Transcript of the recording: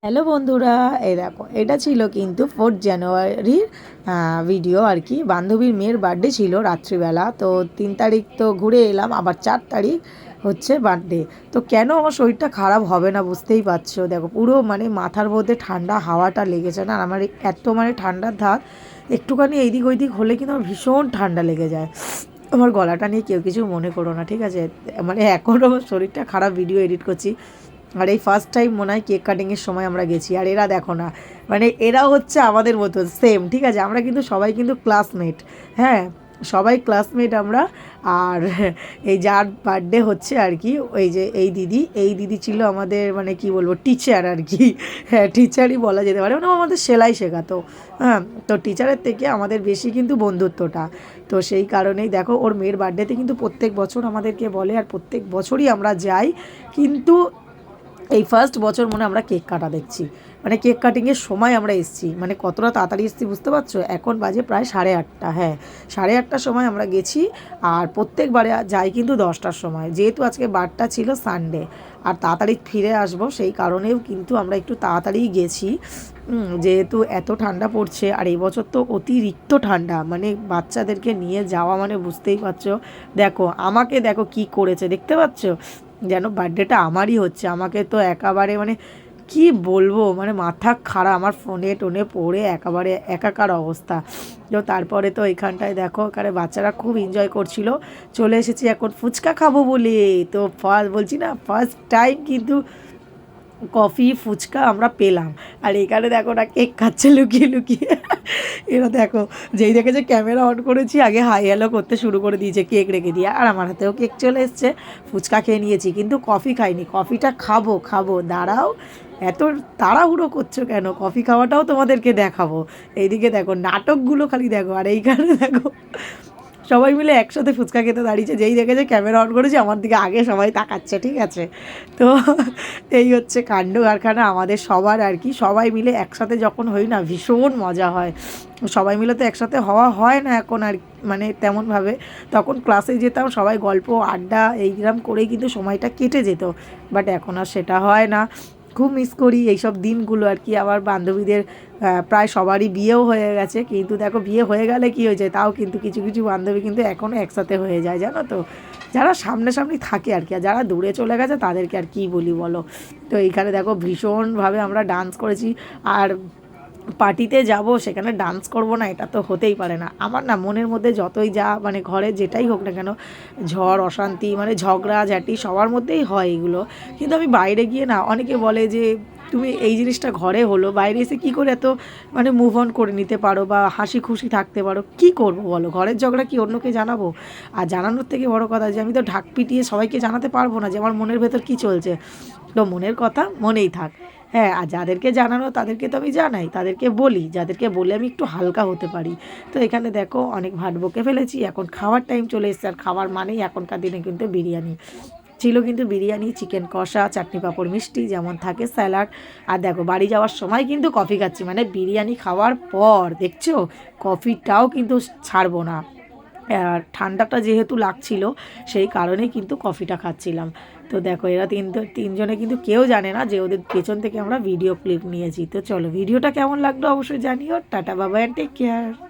Hello বন্ধুরা, এই দেখো এটা ছিল কিন্তু 4th জানুয়ারির ভিডিও আর কি। বান্ধবীর মেয়ের বার্থডে ছিল রাত্রিবেলা, তো 3 তারিখ তো ঘুরে এলাম, আবার 4 তারিখ হচ্ছে বার্থডে। তো কেন আমার শরীরটা খারাপ হবে না বুঝতেই পারছো। দেখো পুরো মানে মাথার মধ্যে ঠান্ডা হাওয়াটা লেগেছে না, আর আমার এত মানে ঠান্ডার ধাত, একটুখানি এইদিক ওইদিক হলে কিন্তু আমার ভীষণ ঠান্ডা লেগে যায়। আমার গলাটা নিয়ে কেউ কিছু মনে করো না, ঠিক আছে? মানে এখনও আমার শরীরটা খারাপ, ভিডিও এডিট করছি। আর এই ফার্স্ট টাইম মনে হয় কেক কাটিংয়ের সময় আমরা গেছি। আর এরা দেখো না, মানে এরা হচ্ছে আমাদের মতো সেম, ঠিক আছে? আমরা কিন্তু সবাই কিন্তু ক্লাসমেট, হ্যাঁ সবাই ক্লাসমেট আমরা। আর এই যার বার্থডে হচ্ছে আর কি, ওই যে এই দিদি ছিল আমাদের মানে কি বলবো টিচার আর কি। হ্যাঁ টিচারই বলা যেতে পারে, মানে ও আমাদের সেলাই শেখাতো। হ্যাঁ, তো টিচারের থেকে আমাদের বেশি কিন্তু বন্ধুত্বটা। তো সেই কারণেই দেখো ওর মেয়ের বার্থডেতে কিন্তু প্রত্যেক বছর আমাদেরকে বলে, আর প্রত্যেক বছরই আমরা যাই। কিন্তু এই ফার্স্ট বছর মনে আমরা কেক কাটা দেখছি, মানে কেক কাটিংয়ের সময় আমরা এসেছি, মানে কতটা তাড়াতাড়ি এসেছি বুঝতে পারছো? এখন বাজে প্রায় 8:30, হ্যাঁ 8:30টার সময় আমরা গেছি। আর প্রত্যেকবারে যাই কিন্তু 10টার সময়, যেহেতু আজকে বারটা ছিল সানডে আর তাড়াতাড়ি ফিরে আসবো, সেই কারণেও কিন্তু আমরা একটু তাড়াতাড়িই গেছি। যেহেতু এত ঠান্ডা পড়ছে, আর এই বছর তো অতিরিক্ত ঠান্ডা, মানে বাচ্চাদেরকে নিয়ে যাওয়া মানে বুঝতেই পারছো। দেখো আমাকে দেখো কি করেছে, দেখতে পাচ্ছ? যেন বার্থডেটা আমারই হচ্ছে, আমাকে তো একেবারে মানে কি বলবো, মানে মাথা খারাপ, আমার ফোনে টোনে পড়ে একেবারে একাকার অবস্থা। তো তারপরে তো এখানটায় দেখো এখানে বাচ্চারা খুব এনজয় করছিল। চলে এসেছি এখন ফুচকা খাবো বলে। তো ফার্স্ট বলছি না, ফার্স্ট টাইম কিন্তু কফি ফুচকা আমরা পেলাম। আর এখানে দেখো না কেক খাচ্ছে লুকিয়ে লুকিয়ে। এরা দেখো, যেই দেখে যে ক্যামেরা অন করেছি আগে হাই হ্যালো করতে শুরু করে দিয়েছে কেক রেখে দিয়ে। আর আমার হাতেও কেক চলে এসছে, ফুচকা খেয়ে নিয়েছি কিন্তু কফি খাইনি। কফিটা খাবো খাবো, দাঁড়াও, এত তাড়াহুড়ো করছো কেন? কফি খাওয়াটাও তোমাদেরকে দেখাবো। এইদিকে দেখো নাটকগুলো খালি দেখো, আর এইখানে দেখো সবাই মিলে একসাথে ফুচকা খেতে দাঁড়িয়েছে, যেই দেখেছে ক্যামেরা অন করেছে আমার দিকে আগে সবাই তাকাচ্ছে, ঠিক আছে? তো এই হচ্ছে কাণ্ড কারখানা আমাদের সবার আর কি। সবাই মিলে একসাথে যখন হই না ভীষণ মজা হয়। সবাই মিলে তো একসাথে হওয়া হয় না এখন আর, মানে তেমনভাবে। তখন ক্লাসে যেতাম, সবাই গল্প আড্ডা এইরকম করেই কিন্তু সময়টা কেটে যেত, বাট এখন আর সেটা হয় না। খুব মিস করি এইসব দিনগুলো আর কি। আমার বান্ধবীদের প্রায় সবারই বিয়েও হয়ে গেছে, কিন্তু দেখো বিয়ে হয়ে গেলে কী হয়েছে, তাও কিন্তু কিছু কিছু বান্ধবী কিন্তু এখনও একসাথে হয়ে যায়, জানো তো? যারা সামনাসামনি থাকে আর কি, আর যারা দূরে চলে গেছে তাদেরকে আর কী বলি বলো। তো এইখানে দেখো ভীষণভাবে আমরা ডান্স করেছি। আর পার্টিতে যাব সেখানে ডান্স করব না, এটা তো হতেই পারে না। আমার না মনের মধ্যে যতই যা মানে ঘরে যেটাই হোক না কেন, ঝড় অশান্তি মানে ঝগড়া ঝাঁটি সবার মধ্যেই হয় এগুলো। কিন্তু আমি বাইরে গিয়ে না, অনেকে বলে যে তুমি এই জিনিসটা ঘরে হলো, বাইরে এসে কী করে এত মানে মুভ অন করে নিতে পারো বা হাসি খুশি থাকতে পারো? কী করবো বলো, ঘরের ঝগড়া কি অন্যকে জানাবো? আর জানানোর থেকে বড় কথা যে আমি তো ঢাক পিটিয়ে সবাইকে জানাতে পারবো না যে আমার মনের ভেতর কী চলছে। তো মনের কথা মনেই থাক। হ্যাঁ, আর যাদেরকে জানানো তাদেরকে তো আমি জানাই, তাদেরকে বলি, যাদেরকে বলে আমি একটু হালকা হতে পারি। তো এখানে দেখো অনেক ভাট বকে ফেলেছি, এখন খাওয়ার টাইম চলে এসেছে। আর খাওয়ার মানেই এখনকার দিনে কিন্তু বিরিয়ানি ছিল, কিন্তু বিরিয়ানি, চিকেন কষা, চাটনি পাঁপড় মিষ্টি যেমন থাকে, স্যালাড। আর দেখো বাড়ি যাওয়ার সময় কিন্তু কফি খাচ্ছি, মানে বিরিয়ানি খাওয়ার পর দেখছো কফিটাও কিন্তু ছাড়বো না। আর ঠান্ডাটা যেহেতু লাগছিল সেই কারণেই কিন্তু কফিটা খাচ্ছিলাম। তো দেখো এরা তিনজনে কিন্তু কেউ জানে না যে ওদের পেছন থেকে আমরা ভিডিও ক্লিপ নিয়েছি। তো চলো ভিডিওটা কেমন লাগলো অবশ্যই জানিও। টাটা বাবাই, টেক কেয়ার।